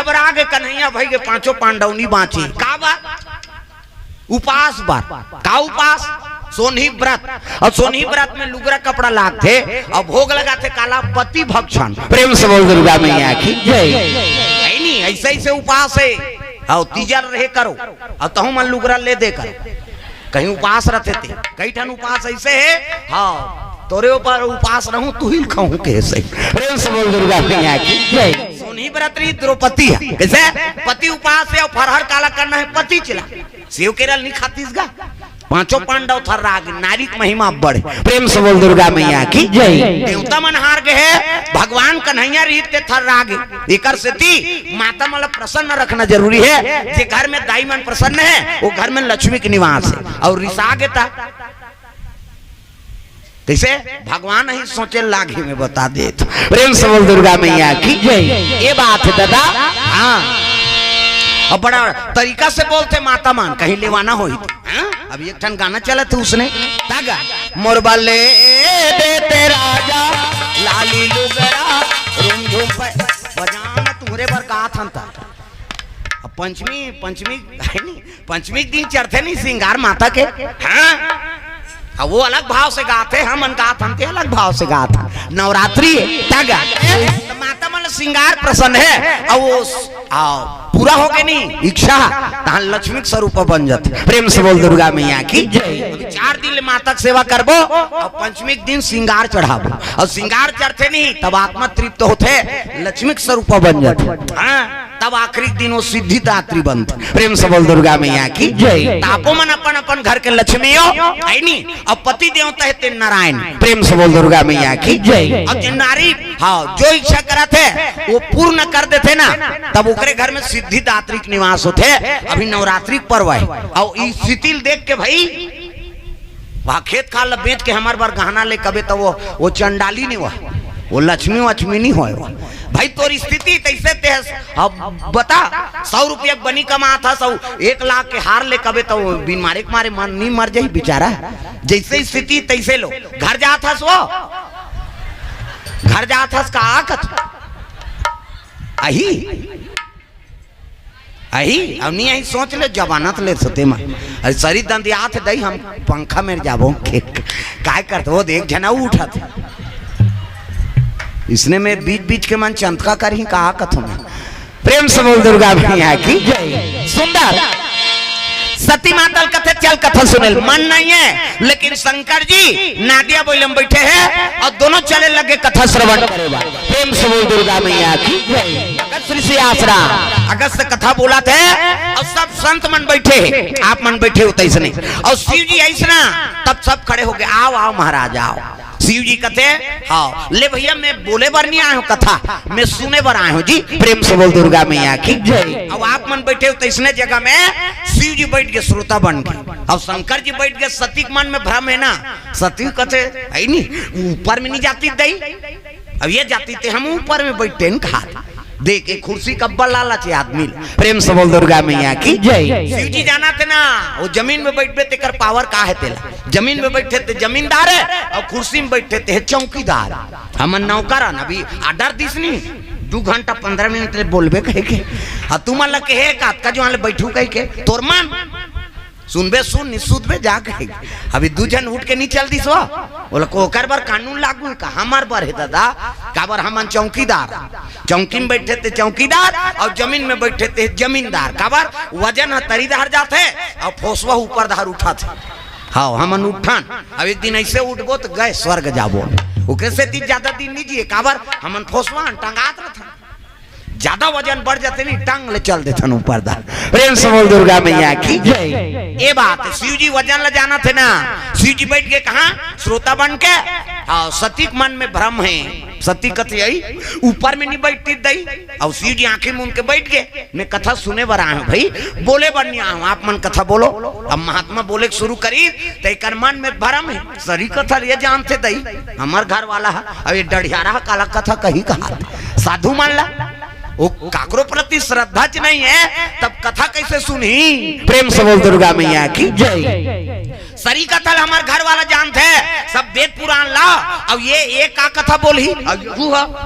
घबरा के कन्हैया भाई के पांचों पांडवनी बाँची का बात उपास बात का उपास सोनी व्रत और सोनी व्रत में लुगरा कपड़ा लागते और भोग लगाते काला पति भक्षण। प्रेम से बोल दुर्गा मैया की जय। नहीं ऐसे ऐसे उपास है और तीजर रहे करो और तहु मन लुगरा ले दे कर कहीं उपास रहते थे कई ठन उपास ऐसे है हाँ तोरे ऊपर उपास रहूं तू ही खाऊं कैसे। प्रेम से बोल दुर्गा मैया की जय। सोनी व्रतरी द्रौपदी है कैसे पति उपास है और फरहर काला करना है पति चिला सेव केरल नहीं खातीस गा पांचों पांडव थर राग नारी महिमा बढ़े। प्रेम से बोल दुर्गा मैया की जय। देवता मन हार गए है भगवान कन्हैया रीत थर राग एकर सेती माता मतलब प्रसन्न रखना जरूरी है जे घर में दाई मन प्रसन्न है वो घर में लक्ष्मी के निवास है और रिसा गेता कैसे भगवान ही सोचे लागे में बता दे। प्रेम से बोल दुर्गा मैया की जय। ये बात है दादा हाँ और बड़ा तरीका से बोलते माता मान कहीं लेवाना हो अभी एक ठन गाना चला था उसने तागा मोरबा ले देते राजा लाली लुगरा रूम झूम पे बजाना तुम्हारे पर कहा था पंचमी है नहीं पंचमी दिन चढ़ते नहीं श्रृंगार माता के हाँ वो अलग भाव से गाते हम गात हम अलग भाव से गाता नवरात्रि माता मन श्रृंगार प्रसन्न है और वो पूरा हो गए नहीं इच्छा तहां लक्ष्मी स्वरूप बन जाते। प्रेम से बोल दुर्गा मैया की जय। 4 दिन माता सेवा करबो और पंचमी दिन श्रृंगार चढ़ाबो और श्रृंगार चढ़ते नहीं तब आत्मा तृप्त होते लक्ष्मी स्वरूप बन जाते हाँ तब आखिरी दिन वो सिद्धि दात्री बनते। प्रेम से बोल दुर्गा मैया की जय। तापो मन अपन अपन घर के लक्ष्मी हो है नी और पति देवता है तेन नारायण। प्रेम से बोल दुर्गा मैया की जय। और जिन नारी हाँ जो इच्छा करते वो पूर्ण कर देते ना तब उकरे घर में सिद्धि दात्रिक निवास होते। अभी नवरात्रि पर्व है और इस स्थिति देख के भाई वहाँ खेत खाल बेच के हमारे बार गहना ले कबे तो वो चंडाली नहीं हुआ वो लक्ष्मी वक्ष्मी नहीं हो भाई तोर स्थिति तैसे ते अब बता 100 रुपया बनी कमा था 1 लाख के हार ले कबे तो बिन मारे के मारे मन नहीं मर जाई बेचारा जैसे स्थिति तैसे लो घर जाता वो घर जाता का आकत अही अब नहीं यही सोच ले जवानत ले सते में अरे सरी दंदिया थे दई हम पंखा में जाबो काय करते वो देख जना उठा थे इसने में बीच बीच के मन चंतका कर ही कहा कथम। प्रेम से बोल दुर्गा मैया की सुंदर सती माता कथे चल कथा सुने मन नहीं है लेकिन शंकर जी नादिया बोलम बैठे हैं और दोनों चले लगे कथा श्रवण। प्रेम से बोल दुर्गा मैया की श्री श्री आसरा अगस्त कथा बोला थे और सब संत मन बैठे आप मन बैठे होते इसने और शिव जी ऐसा तब सब खड़े हो गए आओ आओ महाराज आओ। शिव जी कहते हाँ ले भैया मैं बोले बार नहीं आया हूँ कथा मैं सुने बार आया हूँ जी। प्रेम से बोल दुर्गा मैया की जय। अब आप मन बैठे हो तो इसने जगह में शिव जी बैठ गए श्रोता बन के और शंकर जी बैठ गए सती मन में भ्रम है ना सती कहते है नहीं ऊपर में नहीं जाती दई अब ये जाती थे हम ऊपर में बैठते हैं कहा देख एक कुर्सी कब्बल लालच आदमी। प्रेम से बोल दुर्गा मैया की जय। शिव जी जाना थे ना वो जमीन में बैठे थे कर पावर का है तेला जमीन में बैठे थे जमींदार है और कुर्सी में बैठे थे चौकीदार हम नौकर अभी आर्डर दिस नहीं 2 घंटा 15 मिनट बोलबे कहे के तुम लग के है का जो बैठू कह के तोर मन सुनबे सुन निसुद बे जा कहे अभी 2 जन उठ के नहीं चल दिस बोला कोकर बार कानून लागू का हमार पर है दादा का बार हम चौकीदार चौकी में बैठे थे चौकीदार और जमीन में बैठे थे जमींदार का बार वजन तरीदार जाते और फोसवा ऊपर धार उठा थे हाँ हमन उठान अब एक दिन ऐसे उठबो तो गए स्वर्ग जाबो ओकरे से ज्यादा दिन नहीं जिए काबर हमन फोसवा टंगात रहता ज्यादा वजन बढ़ जाते नहीं टांग ले चल देते ऊपर दार। प्रेम से बोल दुर्गा मैया की जय। ये बात है शिव जी वजन ले जाना थे ना शिव जी बैठ के कहा श्रोता बन के सती मन में भ्रम है सती कथी आई ऊपर में नहीं बैठती दई और शिव जी आंखें में उनके बैठ गए मैं कथा सुने बर आया हूँ भाई बोले बर नहीं आया हूँ आप मन कथा बोलो। अब महात्मा बोले शुरू करी तो मन में भ्रम है सरी कथा ये जानते दई हमार घर वाला है अब ये डढ़ियारा काला कथा कही कहा साधु मान ला वो काकरो प्रति श्रद्धा च नहीं है तब कथा कैसे सुनी। प्रेम से बोल दुर्गा मैया की जय। सरी कथा हमारे घर वाला जानते हैं सब वेद पुराण ला अब ये एक का कथा बोली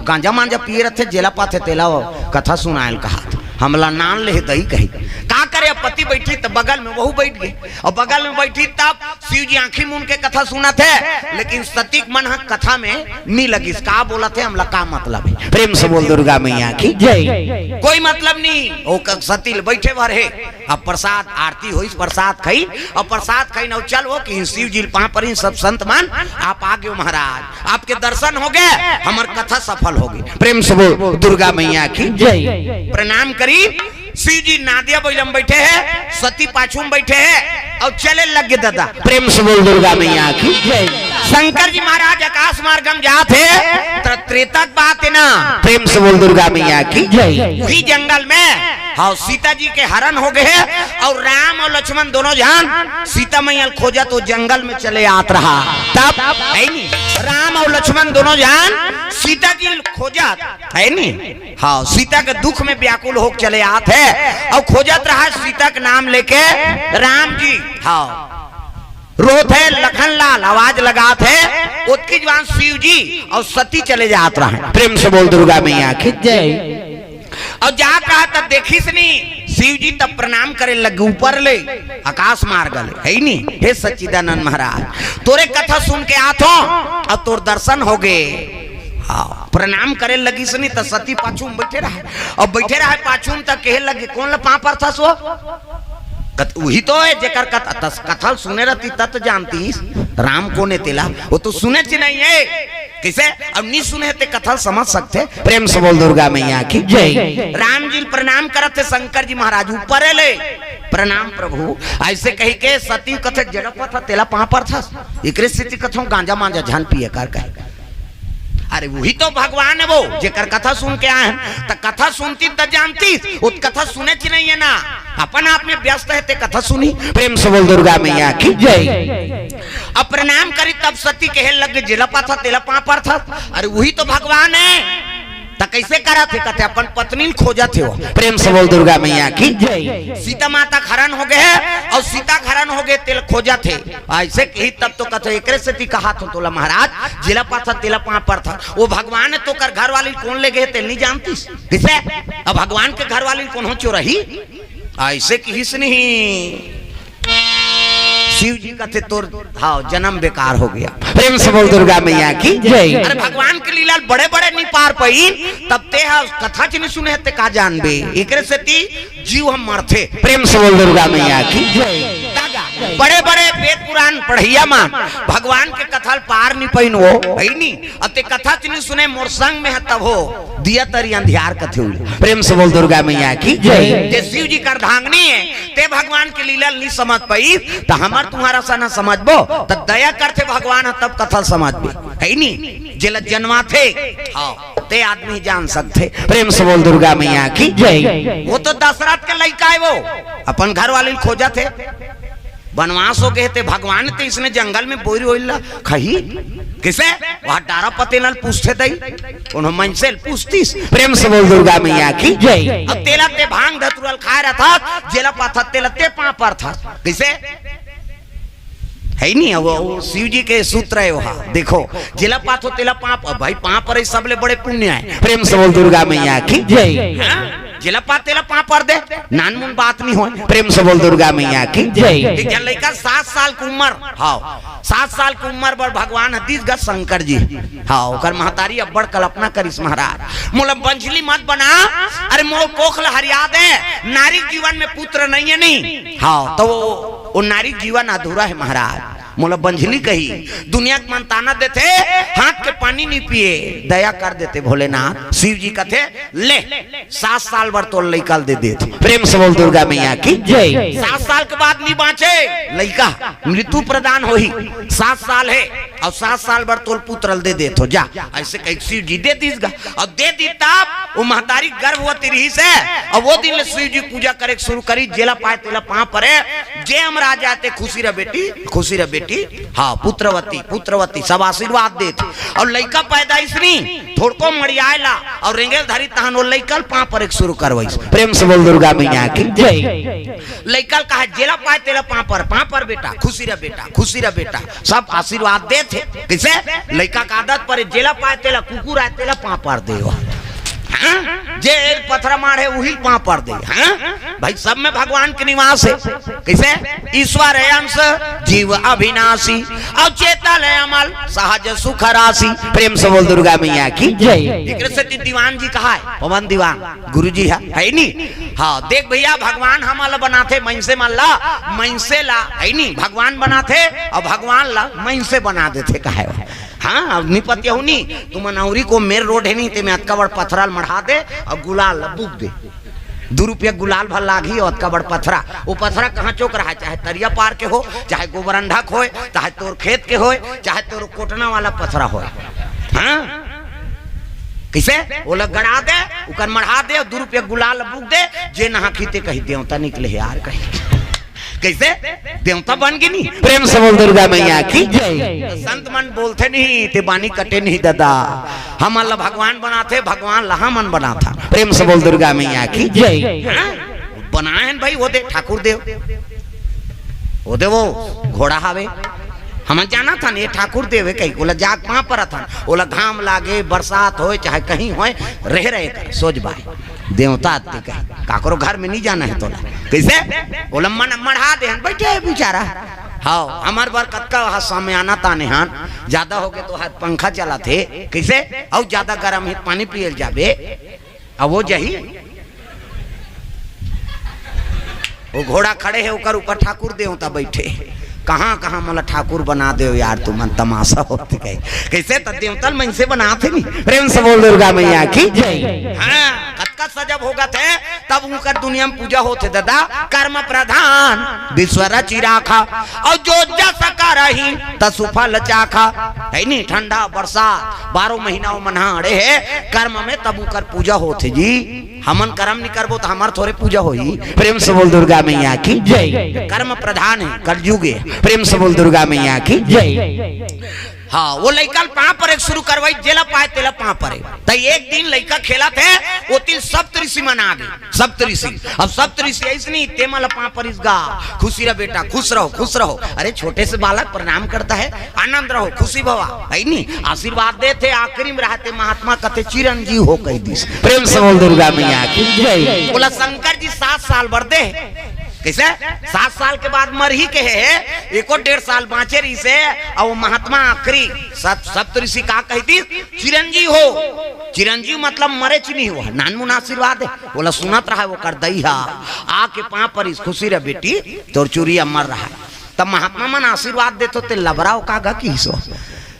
गांजा मांजा पिए रहे जेला पाथे तेला कथा सुनायल कहा हमला नान ले दही कही का करे। पति बैठी तो बगल में वहू बैठ गई और बगल में बैठी तब शिव जी आंखी मून के कथा सुना थे, लेकिन सती मन कथा में नहीं लगी। का बोला थे हमला का मतलब है? प्रेम से बोल दुर्गा मैया की जय। कोई मतलब नहीं। वो सती बैठे भर है। अब प्रसाद आरती हुई, प्रसाद खाई और प्रसाद खाई न चल वो कि शिव जी पा पर सब संत मान आप आ गए महाराज, आपके दर्शन हो गए, हमार कथा सफल होगी। प्रेम से बोल दुर्गा मैया की जय। प्रणाम करी। शिव जी नादिया बैलम बैठे हैं, सती पाछूम बैठे हैं और चले लग गए दादा। प्रेम से बोल दुर्गा मैया की जय। शंकर जी महाराज आकाश मार्गम जाते त्रेतक बात है ना। प्रेम से बोल दुर्गा मैया की जय। वही जंगल में हाँ सीता जी के हरण हो गए और राम और लक्ष्मण दोनों जान सीता मैया खोजा तो जंगल में चले आत रहा। तब है नहीं राम और लक्ष्मण दोनों जान सीता जी खोजा है नहीं। हाँ सीता के दुख में व्याकुल हो चले आते है और खोजत रहा सीता के नाम लेके राम जी। हाँ रोत है लखन लाल आवाज लगात है उसकी जवान शिव जी और सती चले जात रहा। प्रेम से बोल दुर्गा मैया की जय। और जा कहा तब देखिस नहीं शिव जी तब प्रणाम करे लगे ऊपर ले आकाश मार्ग ले है नहीं। हे सच्चिदानंद महाराज तोरे कथा सुन के आतो और तोर दर्शन हो गए। हाँ प्रणाम करे लगी सनी तो सती पाछूम बैठे रहा और बैठे रहा पाछूम तक कहे लगे कौन ला पा पर था सो वही तो है जेकर कथा सुने रहती तत जानती राम कोने तेला वो तो सुने ची नहीं है किसे अब नहीं सुने थे कथा समझ सकते। प्रेम से बोल दुर्गा मैया की जय। राम जी प्रणाम करते शंकर जी महाराज ऊपर ले प्रणाम प्रभु ऐसे कही के सती कथे जड़प था तेला पा पर था एक स्थिति कथों गांजा मांजा झान पिए कर कहे। अरे वही तो भगवान है वो जेकर कथा सुन के आए तो कथा सुनती तो जानती उस कथा सुने ची नहीं है ना अपन आप में व्यस्त है ते कथा सुनी। प्रेम से बोल दुर्गा मैया की जय। अब प्रणाम करी तब सती कहे लग जिलपा था तेला पा पर था। अरे वही तो भगवान है तो कैसे करा थे कहते अपन पत्नी खोजा थे वो। प्रेम से बोल दुर्गा मैया की जय। सीता माता खरन हो गए और सीता खरन हो गए तेल खोजा थे ऐसे कही तब तो कहते एक से कहा था तोला महाराज जिला पा था तेला पा पर था वो भगवान है तो कर घर वाली कौन ले गए तेल नहीं जानती किसे। अब भगवान के घर वाली कौन हो चोरही ऐसे किस नहीं शिव जी का थे तोर हाँ जन्म बेकार हो गया। प्रेम से बोल दुर्गा मैया की जय। अरे भगवान के लीला बड़े बड़े नहीं पार पाई तब ते कथा च नहीं सुने ते का जानबे एकरे से ती जीव हम मरथे। प्रेम से बोल दुर्गा मैया की जय। बड़े बड़े वेद पुराण पढ़िया मान भगवान के कथा पार नहीं पहिन वो है नहीं अब ते कथा च नहीं सुने मोर संग में है तब हो दिया तरी अंधियार कथे हुई। प्रेम से बोल दुर्गा मैया की जय। जे शिव जी कर धांगनी है ते भगवान के लीला नहीं समझ पाई तो हमार तुम्हारा सा ना समझबो तो दया करते भगवान तब कथा समझ भी है नहीं जिला जन्मा थे हाँ ते आदमी जान सकते। प्रेम से बोल दुर्गा मैया की जय। वो तो दशरथ के लड़का है वो अपन घर वाले खोजा थे वनवास हो गए थे भगवान थे इसने जंगल में बोरी होइला खही किसे वहां डारा पते नल पूछते दई उन्होंने मन से पूछतीस। प्रेम से बोल दुर्गा मैया की जय। अब तेला ते भांग धतुरल खा रहा था जेला पाथा तेला ते पा पर था किसे है नहीं वो शिव जी के सूत्र है वहां देखो जिला पाथो तेला पाप भाई पा पर सबले बड़े पुण्य है। प्रेम से बोल दुर्गा मैया की जय। जिला पा तेला पा पर दे नानमुन बात नहीं हो। प्रेम से बोल दुर्गा मैया की जय। एक लड़का 7 साल की उम्र हाँ 7 साल की उम्र पर भगवान हतीस गत शंकर जी हाँ ओकर महतारी अब्बड़ कल्पना करिस महाराज मोला बंझली मत बना। अरे मोर कोखल हरिया दे नारी जीवन में पुत्र नहीं है नहीं हाँ तो वो नारी जीवन अधूरा है महाराज मोला बंझली कही दुनिया के मनताना देते हाथ के पानी नहीं पिए दया कर देते भोलेनाथ। शिव जी कहते ले 7 साल भर तो लड़का दे देते। प्रेम से बोल दुर्गा मैया की जय। 7 साल के बाद नहीं बाँचे लड़का मृत्यु प्रदान हो ही 7 साल है और 7 साल भर तोल पुत्र दे दे तो जा ऐसे कही शिव जी दे दीसगा और दे दी तब वो महतारी गर्भवती रही से और वो दिन शिव जी पूजा करे शुरू करी जेला पाए तेला पा परे जे हम राजा आते खुशी रह बेटी हाँ पुत्रवती सब आशीर्वाद देते और लड़का पैदा इसनी थोड़को मरियाला और रेंगे धरी तहन वो लड़कल पा पर शुरू करवाई। प्रेम से बोल दुर्गा मैया की जय। लड़कल कहा जेला पाए तेला पा पर बेटा खुशी रह बेटा सब आशीर्वाद देते किसे लड़का का आदत पर जेला पाए तेला कुकुर आए तेला पा पर दे हाँ? जे पत्थर मारे वही पांव पर दे। हाँ? भाई सब में भगवान के निवास है। कैसे? ईश्वर है अंश जीव अविनाशी और चेतन है अमल सहज सुख राशि। प्रेम से बोल दुर्गा मैया की जय। एक दीवान जी कहा है, पवन दीवान गुरु जी है नहीं। हाँ देख भैया, भगवान हमला बनाते मैंसे मल्ला मैंसे ला है नहीं, भगवान बनाते और भगवान ला मैंसे बना देते कहे। हाँ निपत्य हो नहीं तुम नौरी को मेर रोड है नहीं ते में अतका बड़ पथराल मढ़ा दे और गुलाल बुक दे। 2 रुपया गुलाल भर लागी और अतका बड़ पथरा। वो पथरा कहाँ चौक रहा है, चाहे तरिया पार के हो, चाहे गोबरंडा हो, चाहे तोर खेत के हो, चाहे तोर कोटना वाला पथरा हो। हाँ कैसे वो लोग गड़ा दे उकर मढ़ा दे 2 रुपया गुलाल बुक दे। जे नहा खीते कही देवता निकले यार कहीं। कैसे देवता बन गई नहीं। प्रेम से बोल दुर्गा मैया की जय। संत मन बोलते नहीं ते बानी कटे नहीं दादा, हम अल्लाह भगवान बनाते, भगवान लहा मन बना था। प्रेम से बोल दुर्गा मैया की जय। बनाए हैं भाई वो दे ठाकुर देव, वो दे वो घोड़ा हावे हम जाना था ये ठाकुर देव है कहीं बोला जाग कहाँ पर था। बोला घाम लागे बरसात हो चाहे कहीं हो रहे सोच बाई देवता आते कहीं काकरो घर में नहीं जाना है। तो कैसे बोला मन मढ़ा दे बैठे बेचारा। हाँ हमार बार कत्का सामने आना ताने हान ज्यादा हो गए तो हाथ पंखा चला थे। कैसे और ज्यादा गर्म है पानी पिए जाबे अब वो जही वो घोड़ा खड़े है ऊपर ऊपर ठाकुर देवता बैठे। कहाँ कहाँ मतलब ठाकुर बना दे यार तुम तमाशा होती कहीं। कैसे देवता मन से बनाते नहीं। प्रेम से बोल दुर्गा मैया की जय। हाँ कत्का सजब होगा थे तब उनकर दुनिया में पूजा होते दादा। कर्म प्रधान विश्वर चिराखा और जो जैसा कर रही तसुफल चाखा है नहीं। ठंडा बरसात 12 महीना मनाड़े है कर्म में तब उनकर पूजा होते जी। हमन कर्म नहीं करबो तो हमार थोड़े पूजा होई। प्रेम से बोल दुर्गा मैया की जय। कर्म प्रधान है कलयुग है। प्रेम से बोल दुर्गा मैया की जय। हाँ वो लड़का पाँ पर एक शुरू करवाई जेला पाए तेला पाँ परे। तो एक दिन लड़का खेला थे वो तीन सप्तऋषि मना गए। सप्तऋषि अब सप्तऋषि ऐसे नहीं तेमल पाँ पर इसगा खुशी रह बेटा खुश रहो। अरे छोटे से बालक प्रणाम करता है आनंद रहो खुशी भवा है नहीं आशीर्वाद दे थे। आखिरी में रहते महात्मा कहते चिरंजीव हो कई दिस। प्रेम से बोल दुर्गा मैया की जय। बोला शंकर जी 7 साल बढ़ते कैसे 7 साल के बाद मर ही के है 1.5 साल बाँचे रही से और महात्मा आखिरी सप्तऋषि का कहती चिरंजीव हो। चिरंजीव मतलब मरे नहीं हुआ नानमुन आशीर्वाद है। बोला सुनत रहा वो कर दई आके पाँ पर इस खुशी रह बेटी तोर चूरिया मर रहा है। तब महात्मा मन आशीर्वाद देते ते लबराओ कागा की सो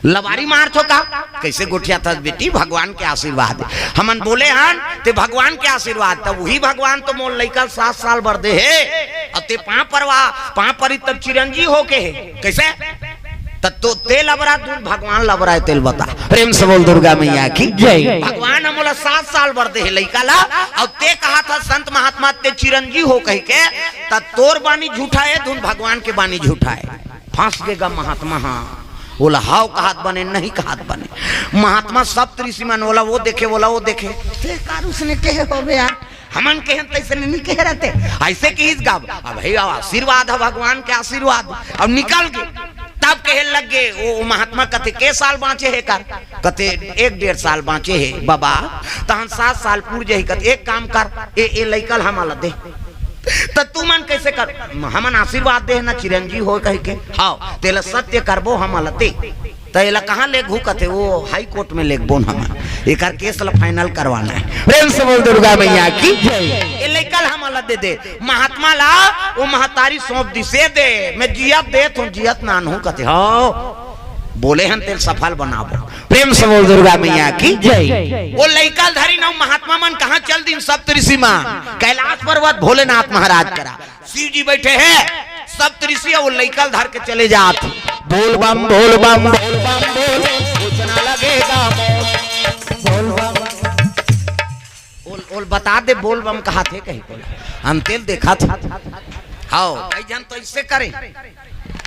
लबारी मार थो का कैसे गोठिया था बेटी भगवान के आशीर्वाद। हमन बोले हन ते भगवान के आशीर्वाद तब वही भगवान तो मोल लइका 7 साल बढ़ दे है और ते पाँ पर तब चिरंजीव हो के है। कैसे तो तेल लबरा तू भगवान लबरा है तेल बता। प्रेम से बोल दुर्गा मैया की जय। भगवान हमला 7 साल बढ़ दे है लइका ला और ते कहा था संत महात्मा ते चिरंजीव हो कह के तोर बानी झूठा है धुन भगवान के बानी झूठा है। फांस देगा महात्मा। हाँ बोला हाव कहात बने नहीं कहात बने। महात्मा सप्तऋषि मन बोला वो देखे उसने कहे हो यार हमन कहे तैसे नहीं कह रहते ऐसे की इस गाव भाई आशीर्वाद है भगवान के आशीर्वाद। अब निकल गए तब कहे लग गए वो महात्मा कथे के साल बाँचे है कर कथे 1.5 साल बाँचे है बाबा तहन 7 साल पूर जाही कथे एक काम कर ए लइकल हमारा दे तो तू मन कैसे कर हमन आशीर्वाद दे ना चिरंजीव हो कह के। हाँ तेला सत्य करबो हम लते तेला कहाँ ले घू कथे वो हाई कोर्ट में ले बोन हम एक केस ला फाइनल करवाना है। प्रेम से बोल दुर्गा मैया की ये लेकल हम दे दे महात्मा ला वो महतारी सौंप दी से दे मैं जियत दे तुम जियत नान हूँ कथे। हाँ बोले हन तेल सफल बनाबो। प्रेम से बोल दुर्गा मैया की जय। वो लइका धरी ना महात्मा मन कहाँ चल दिन सप्तऋषि मां कैलाश पर्वत भोलेनाथ महाराज करा शिव जी बैठे हैं सप्तऋषि वो लइका धर के चले जात बोल बम बोल बम बोल बम बोल सोचना लगेगा बोल बम बोल बता दे बोल बम कहा थे कहीं बोला हम तेल देखा था। हाँ कई जन तो इससे करे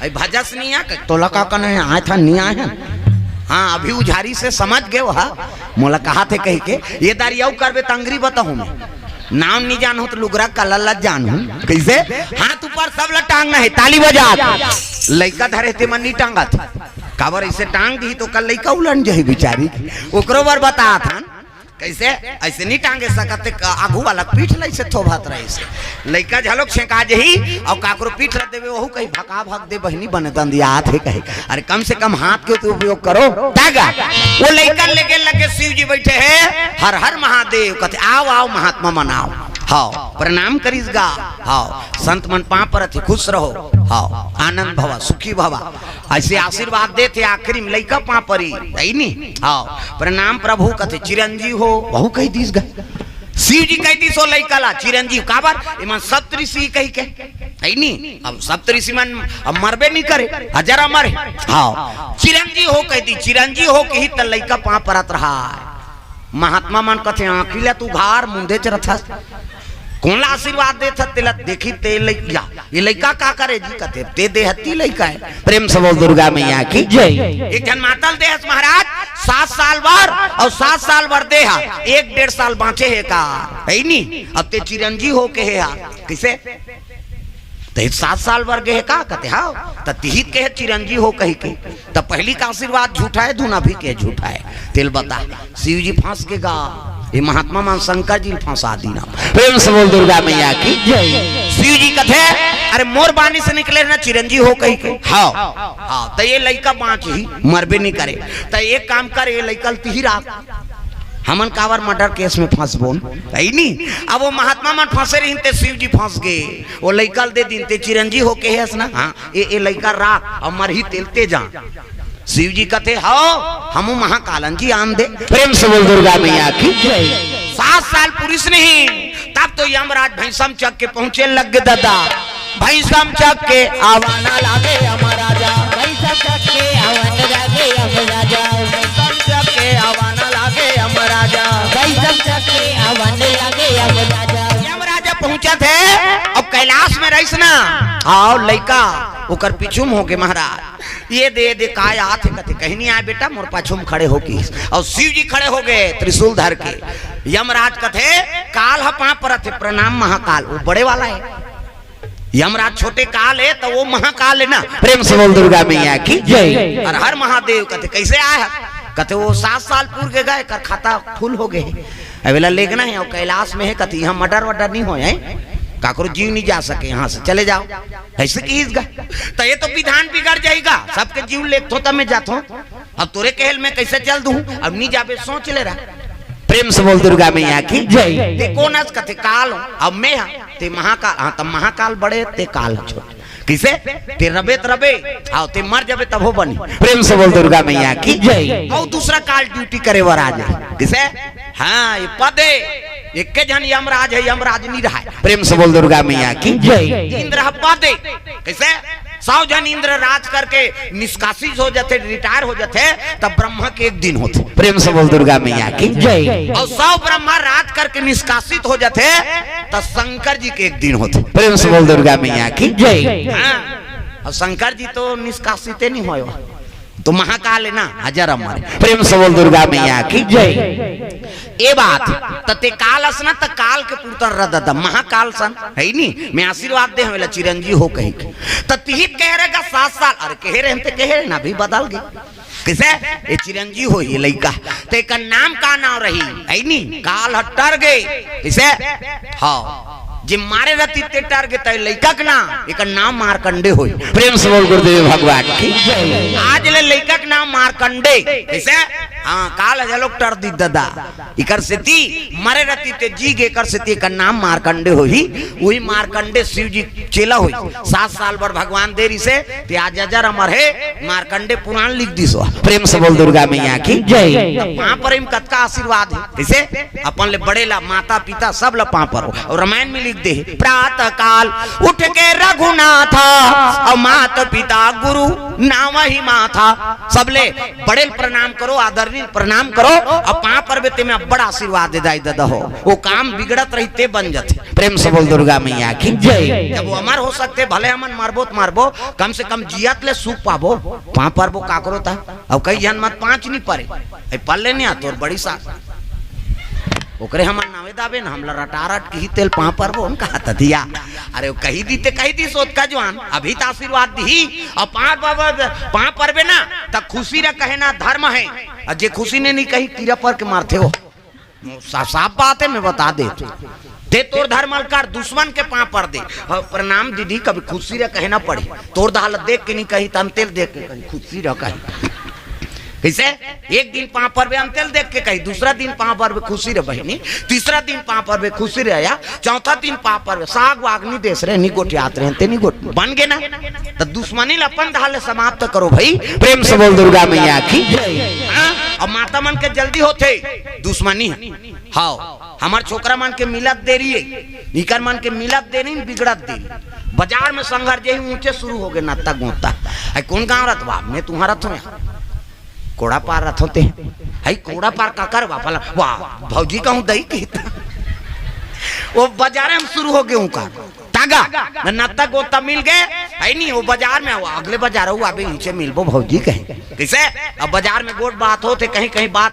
भजस नहीं आ तो लगा कन आए था नहीं आए हैं। हाँ अभी उझारी से समझ गए वहा मोला कहा थे कही के ये दारियाऊ करबे तंगरी बताऊं मैं नाम नहीं जानू तो लुगरा कलल जानू कैसे हाथ ऊपर सब ला टांगना है ताली बजा लइका धरे थे मन नहीं टांगा था काबर ऐसे टांग दी तो कल लइका उलट जाही बेचारी ओकरो बार बता था कैसे ऐसे नहीं टांगे सकते आगू वाला पीठ लै से थोभत रहे से लइका झलोक छेका जही और काकरो पीठ रख देवे वहू कहीं भका भग दे बहनी बने दंदिया हाथ है कहे अरे कम से कम हाथ के तो उपयोग करो दागा वो लइका लेके लगे शिव जी बैठे हैं हर हर महादेव कहते आओ आओ महात्मा मनाओ हाँ प्रणाम करीसगा हाँ संत मन पाँव पर थे खुश रहो हाँ आनंद भवा सुखी भवा ऐसे आशीर्वाद देते आखिरी में लइका पाँव परी नहीं हाँ प्रणाम प्रभु कहते चिरंजीव हो बहु कही दीस गा शिव जी कह दी सो लइकला चिरंजीव काबर इमन सप्तऋषि कही के नहीं अब सप्तऋषि मन अब मरबे नहीं करे जरा मरे हाँ चिरंजीव हो कह दी चिरंजीव हो के ही त लइका पाँव परत रहा महात्मा मन कथे आखिला तू घार मुंडे च रथस कौन आशीर्वाद दे तेला देखी ते लइका ये लइका का करे जी कथे ते देहती लइका है प्रेम से बोल दुर्गा मैया की जय एक जन मातल देहस महाराज 7 साल बर और 7 साल बर देहा 1-1.5 साल बाँचे है का है नी अब ते चिरंजीव हो के है किसे ते 7 साल बर गए का कहते हाँ त तिहित के चिरंजीव हो कही के तब पहली का आशीर्वाद झूठा है दूना भी के झूठा है तेल बता शिव जी फांस के गा ये महात्मा मान शंकर जी फांसा दीना प्रेम से बोल दुर्गा मैया की शिव जी कथे अरे मोर बानी से निकले ना चिरंजीव हो कही के हाँ हाँ तो ये लइका बाँच ही मरबे नहीं करे तो एक काम कर ये लइकल तिहिरा हमन कावर मर्डर केस में फंस बोन नहीं अब वो महात्मा मन फंसे रही ते शिव जी फंस गए वो लइकल दे दिन ते चिरंजीव हो के है ना हाँ ये लइका राख और मरही तेलते जा शिव जी कहते हाँ हम महाकालन जी आम दे प्रेम से बोल दुर्गा मैया की 7 साल पुरुष नहीं तब तो यमराज भैंसम चक के पहुंचे लग गए दादा भैंसम चक के आवाना लागे यमराजा भैंसम चक के आवाना लागे यमराजा भैंसम चक के आवाना लागे यमराजा भैंसम चक के आवाना लागे यमराजा यमराजा पहुंचा थे अब कैलाश में रहीस ना आओ लइका ओकर पिछुम हो के महाराज ये दे काय आत है कथे कहीं नहीं आए बेटा मोर पाछुम खड़े हो की और शिव जी खड़े हो गए त्रिशूल धर के यमराज कथे काल ह पाँव परत है प्रणाम महाकाल वो बड़े वाला है यमराज छोटे काल है तो वो महाकाल है ना प्रेम से बोल दुर्गा मैया की जय और हर महादेव कहते कैसे आए कहते वो 7 साल पूर्व के गए कर खाता फुल हो गए अवेला लेगना है और कैलाश में है कहते यहाँ मर्डर वर्डर नहीं हो काकरो जीव नहीं जा सके यहाँ से चले जाओ ऐसे की तो ये तो विधान बिगड़ जाएगा सबके जीव ले तो तब मैं जाता हूँ अब तोरे कहल में कैसे चल दूं अब नहीं जाबे सोच ले रहा प्रेम से बोल दुर्गा मैया की जय ते कौन कथे काल अब मैं ते महाकाल हाँ तब महाकाल बड़े ते काल छोटे किसे ते रबे रबे आओ ते मर जाबे तब हो बनी प्रेम से बोल दुर्गा मैया की जय और दूसरा काल ड्यूटी करे वर आ जाए किसे हाँ ये पद एक के जन यमराज है यमराज नहीं रहा प्रेम से बोल दुर्गा मैया की जय इंद्र पद कैसे 100 जन इंद्र राज करके निष्कासित हो जाते रिटायर हो जाते तब ब्रह्मा के एक दिन होते प्रेम से बोल दुर्गा मैया की जय और 100 ब्रह्मा राज करके निष्कासित हो जाते तब शंकर जी के एक दिन होते प्रेम से बोल दुर्गा मैया की जय और शंकर जी तो निष्कासित नहीं हो तो महाकाल है ना हजार हमारे प्रेम से बोल दुर्गा मैया की जय ये बात तते काल असना त काल के पुत्र रद महाकाल सन है नहीं मैं आशीर्वाद दे हमें चिरंजीव हो कहीं तिहित कह रहेगा 7 साल अरे कह रहे कह रहे ना भी बदल गए किसे ये चिरंजीव हो ये लइका तो एक नाम का नाम रही है नहीं काल हटर गए किसे हाँ जे मारे रहती ते टर गए तय लइका के नाम एक नाम मारकंडे होई प्रेम से बोल गुरुदेव भगवान की आज ले लइका के नाम मारकंडे कैसे हाँ काल लोग टर दी दादा इकर से ती मरे रहती ते जी गे कर से ती का नाम मारकंडे होई वही मारकंडे शिव जी चेला होई 7 साल बर भगवान देरी से ते आज हजार अमर है मारकंडे पुराण लिख दी सो प्रेम से बोल दुर्गा मैया की जय वहां पर इन कत का आशीर्वाद है कैसे अपन ले बड़े ला माता पिता सब ला पां पर और रामायण में लिख दे प्रातः काल उठ के रघुनाथ और माता पिता गुरु नाम ही माथा सबले बड़े प्रणाम करो आदरणीय प्रणाम करो और पां पर बेते में बड़ा आशीर्वाद दे दाई दादा हो वो काम बिगड़त रहते बन जाते प्रेम से बोल दुर्गा मैया की जय जब वो अमर हो सकते भले हमन मारबो तो मारबो कम से कम जियत ले सुख पाबो पां पर वो का करो था अब कई जन मत 5 नहीं परे पढ़ लेने आ तो बड़ी सा ओकरे हमन नावे दाबे ना हमला रटारट की तेल पां पर वो उनका हाथ दिया अरे कही दी ते कही दी सोच का जवान अभी तो आशीर्वाद दी और पां पर बे ना तब खुशी रे कहे ना धर्म है और जे खुशी ने नहीं कही तीरा पर के मारते हो साफ बात है, मैं बता दे ते तोर धर्मल कर दुश्मन के पाँव पर दे प्रणाम दीदी, कभी खुशी रह कहे ना पड़े, तोर दाल देख के नहीं कही तन तेल देख के कही खुशी रह कही कैसे एक दिन पाँव पर अंतेल देख के कही, दूसरा दिन पाँव पर खुशी रहे बहनी, तीसरा दिन पाँव पर खुशी रहे, चौथा दिन पाँव पर साग वाग नहीं देश रहे, नहीं गोटियात रहे नहीं गोट बन गए ना। तो दुश्मनी अपन ढाले समाप्त करो भाई, प्रेम से बोल दुर्गा मैया की। और माता मन के जल्दी होते दुश्मनी हाँ हमार छोकरा मन के मिलत देरी है, निकर मन के मिलत देरी बिगड़त देरी, बाजार में संघर्ष यही ऊंचे शुरू हो गए नाता गोता। कौन गाँव रथ बाप मैं तुम्हारा तो कोड़ा पार रथ होते हैं, कोड़ा पार का कर वाह भौजी कहूँ दही की वो बाजार में शुरू हो गए उनका तागा नाता गोता मिल गए है नहीं, वो बाजार में अगले बाजार अभी नीचे मिलबो भौजी कहे कैसे। अब बाजार में गोट बात होते कहीं कहीं बात